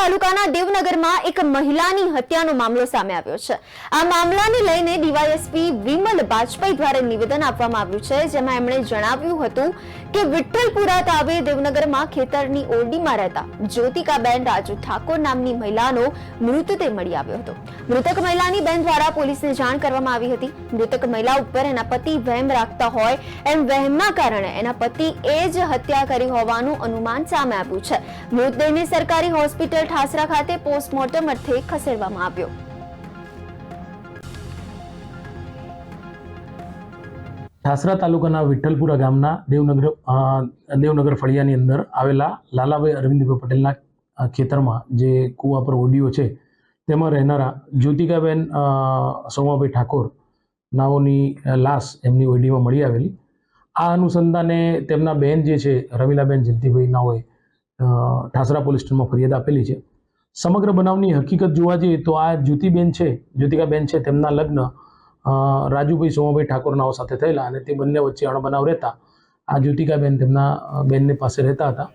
તાલુકાના દેવનગરમાં એક મહિલાની હત્યાનો મામલો સામે આવ્યો છે। આ મામલાને લઈને ડીવાયએસપી વિમલ બાજપાઈ દ્વારા નિવેદન આપવામાં આવ્યું છે, જેમાં એમણે જણાવ્યું હતું કે વિઠ્ઠલપુરા તાબે દેવનગરમાં ખેતરની ઓરડીમાં રહેતા જ્યોતિકાબેન રાજુ ઠાકોર નામની મહિલાનો મૃતદેહ મળી આવ્યો હતો। મૃતક મહિલાની બેન દ્વારા પોલીસને જાણ કરવામાં આવી હતી। મૃતક મહિલા ઉપર એના પતિ વહેમ રાખતા હોય એમ વહેમના કારણે એના પતિ એ જ હત્યા કરી હોવાનું અનુમાન સામે આવ્યું છે। મૃતદેહને સરકારી હોસ્પિટલ ઠાસરા ખાતે પોસ્ટમોર્ટમ અર્થે ખસેડવામાં આવ્યો। ઠાસરા તાલુકાના વિઠ્ઠલપુરા ગામના દેવનગર ફળિયાની અંદર આવેલા લાલાભાઈ અરવિંદભાઈ પટેલના ખેતરમાં જે કુવા પર ઓરડીઓ છે તેમાં રહેનારા જ્યોતિકાબેન સોમાભાઈ ઠાકોર નાઓની લાશ એમની ઓરડીમાં મળી આવેલી। આ અનુસંધાને તેમના બહેન જે છે રમીલાબેન જયંતિભાઈ નાઓએ ઠાસરા પોલીસ સ્ટેશનમાં ફરિયાદ આપેલી છે। સમગ્ર બનાવની હકીકત જોવા જઈએ તો આ જ્યોતિકાબેન છે તેમના લગ્ન રાજુભાઈ સોમાભાઈ ઠાકોર નાઓ સાથે થયેલા અને તે બંને વચ્ચે અણબનાવ રહેતા આ જ્યોતિકાબેન તેમના બેનને પાસે રહેતા હતા।